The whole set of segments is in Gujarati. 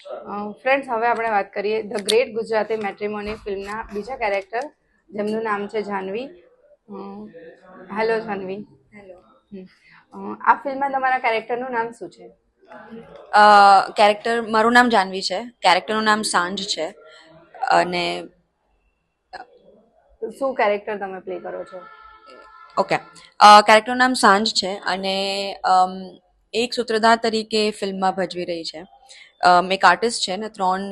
ફ્રેન્ડ્સ, હવે આપણે વાત કરીએ ધ ગ્રેટ ગુજરાતી મેટ્રિમોની ફિલ્મના બીજા કેરેક્ટર, જેમનું નામ છે જાહ્નવી. હેલો જાહ્નવી. હેલો. આ ફિલ્મમાં તમારા કેરેક્ટરનું નામ શું છે? કેરેક્ટર મારું નામ જાહ્નવી છે. કેરેક્ટરનું નામ સાંજ છે. અને શું કેરેક્ટર તમે પ્લે કરો છો? ઓકે, કેરેક્ટરનું નામ સાંજ છે અને એક સૂત્રધાર તરીકે ફિલ્મમાં ભજવી રહી છે. એક આર્ટિસ્ટ છે ને 3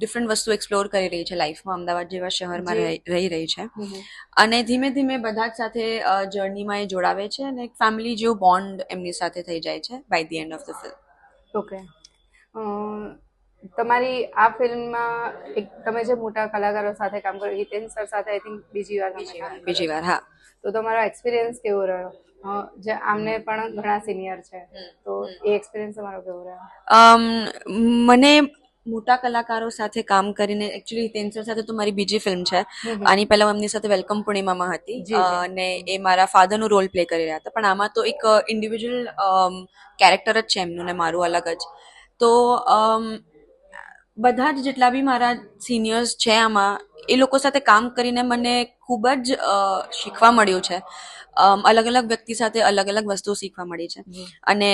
ડિફરન્ટ વસ્તુ એક્સપ્લોર કરી રહી છે લાઈફમાં, અમદાવાદ જેવા શહેરમાં જી. રહી રહી છે. અને ધીમે ધીમે બધા જ સાથે જર્નીમાં એ જોડાવે છે અને એક ફેમિલી જેવું બોન્ડ એમની સાથે થઈ જાય છે by the end of the film. Okay. તમારી આ ફિલ્મમાં તમે જે મોટા કલાકારો સાથે કામ કર્યું, હિતેન સર સાથે આઈ થિંક બીજી વાર તમે કામ કરો બીજી વાર, છો. હા. તો તમારો એક્સપિરિયન્સ કેવો રહ્યો? જે આમને પણ ઘણા સિનિયર છે, તો એ એક્સપિરિયન્સ તમારો કેવો રહ્યો? મને મોટા કલાકારો સાથે કામ કરીને, એકચ્યુઅલી હિતેન સર સાથે તો મારી બીજી ફિલ્મ છે. આની પહેલા હું એમની સાથે વેલકમ પૂર્ણિમામાં હતી અને એ મારા ફાધરનું રોલ પ્લે કરી રહ્યા હતા. પણ આમાં તો એક ઇન્ડિવિજ્યુઅલ કેરેક્ટર જ છે એમનું ને મારું અલગ જ. તો બધા જ જેટલા બી મારા સિનિયર્સ છે આમાં, એ લોકો સાથે કામ કરીને મને ખૂબ જ શીખવા મળ્યું છે. અલગ અલગ વ્યક્તિ સાથે અલગ અલગ વસ્તુ શીખવા મળી છે. અને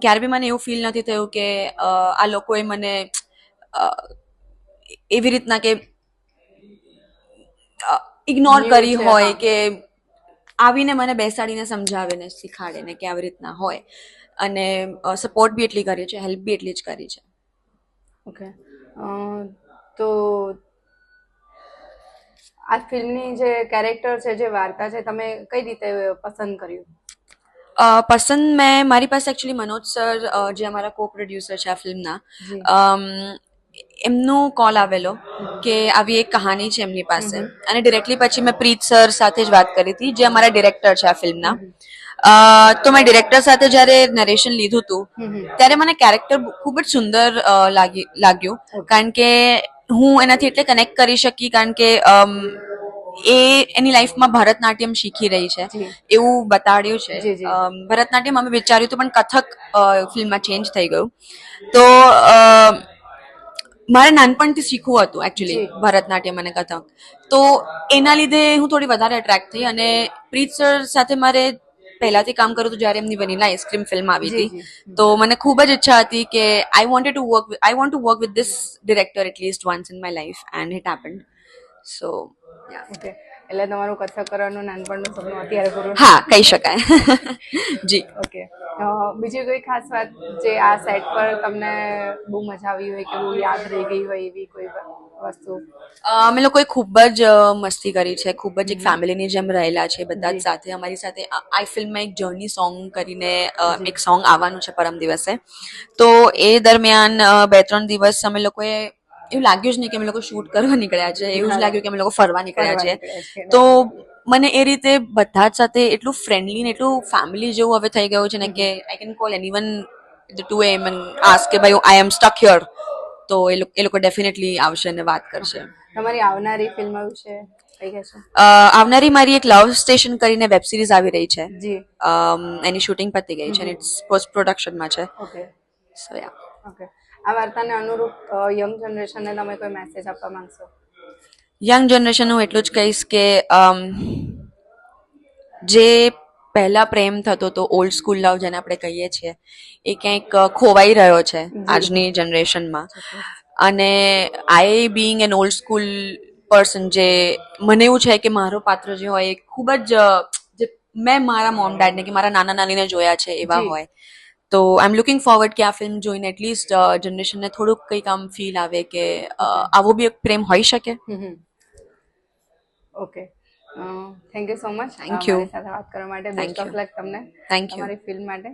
ક્યારે બી મને એવું ફીલ નથી થયું કે આ લોકોએ મને એવી રીતના કે ઇગ્નોર કરી હોય કે આવીને મને બેસાડીને સમજાવે ને શીખાડે ને કે આવી રીતના હોય. અને સપોર્ટ બી એટલી કરી છે, હેલ્પ બી એટલી જ કરી છે. ઓકે. તો આ ફિલ્મની જે કેરેક્ટર છે, જે વાર્તા છે, તમે કઈ રીતે પસંદ કર્યું? પસંદ મેં મારી પાસે એકચ્યુઅલી મનોજ સર, જે અમારા કો પ્રોડ્યુસર છે આ ફિલ્મના, એમનો કોલ આવેલો કે આવી એક કહાની છે એમની પાસે. અને ડિરેક્ટલી પછી મેં પ્રીત સર સાથે જ વાત કરી હતી, જે અમારા ડિરેક્ટર છે આ ફિલ્મના. તો મેં ડિરેક્ટર સાથે જ્યારે નરેશન લીધું હતું, ત્યારે મને કેરેક્ટર ખૂબ જ સુંદર લાગ્યું. કારણ કે હું એનાથી એટલે કનેક્ટ કરી શકી, કારણ કે એ એની લાઈફમાં ભરતનાટ્યમ શીખી રહી છે એવું બતાડ્યું છે. ભરતનાટ્યમ અમે વિચાર્યું હતું, પણ કથક ફિલ્મમાં ચેન્જ થઈ ગયું. તો મારે નાનપણથી શીખવું હતું એકચ્યુઅલી ભરતનાટ્યમ અને કથક. તો એના લીધે હું થોડી વધારે એટ્રેક્ટ થઈ. અને પ્રીત સર સાથે મારે પહેલાથી કામ કર્યું હતું જ્યારે એમની વનીલા આઈસ્ક્રીમ ફિલ્મ આવી હતી. તો મને ખૂબ જ ઈચ્છા હતી કે I want to work with this director at least once in my life, and it happened. So okay. એટલે તમારું કથક કરવાનું નાનપણનું સપનું અત્યારે પૂરું? હા, કહી શકાય. જી. ઓકે. બીજી કોઈ ખાસ વાત જે આ સેટ પર તમને બહુ મજા આવી હોય કે બહુ યાદ રહી ગઈ હોય એવી કોઈ વસ્તુ? અમે લોકોએ ખૂબ જ મસ્તી કરી છે, ખૂબ જ એક ફેમિલીની જેમ રહેલા છે બધા જ સાથે. અમારી સાથે આ ફિલ્મમાં એક જર્ની સોંગ કરીને એક સોંગ આવવાનું છે પરમ દિવસે. તો એ દરમિયાન 2-3 દિવસ અમે લોકોએ એવું લાગ્યું જ નહીં કે અમે લોકો શૂટ કરવા નીકળ્યા છે, એવું જ લાગ્યું કે અમે લોકો ફરવા નીકળ્યા છે. તો મને એ રીતે બધા જ સાથે એટલું ફ્રેન્ડલી ને એટલું ફેમિલી જેવું હવે થઈ ગયું છે ને કે I can call anyone the 2 AM and ask કે ભાઈ આઈ એમ સ્ટક હિયર. તો એ લોકો ડેફિનેટલી આવશે અને વાત કરશે. તમારી આવનારી ફિલ્મ વિશે કઈ કહેશો? આવનારી મારી એક લવ સ્ટેશન કરીને વેબ સિરીઝ આવી રહી છે. જી. એની શૂટિંગ પતી ગઈ છે અને ઇટ્સ પોસ્ટ પ્રોડક્શનમાં છે. ઓકે. સો યા. ઓકે. આ વાર્તાને અનુરૂપ યંગ જનરેશનને તમે કોઈ મેસેજ આપવા માંગશો? યંગ જનરેશન હું એટલું જ કહીશ કે જે પહેલા પ્રેમ થતો તો ઓલ્ડ સ્કૂલ લવ જેને આપણે કહીએ છીએ, એ ક્યાંક ખોવાઈ રહ્યો છે આજની જનરેશનમાં. અને I being an old school person, જે મને એવું છે કે મારો પાત્ર જે હોય એ ખૂબ જ મેં મારા મોમ ડેડને કે મારા નાના નાનીને જોયા છે એવા હોય. તો આઈ એમ લુકિંગ ફોરવર્ડ કે આ ફિલ્મ જોઈને એટલીસ્ટ જનરેશનને થોડુંક કંઈક આમ ફીલ આવે કે આવો બી એક પ્રેમ હોઈ શકે. Okay. Thank you so much thank you. મારી સાથે વાત કરવા માટે. બેસ્ટ ઓફ લક તમને તમારી ફિલ્મ માટે.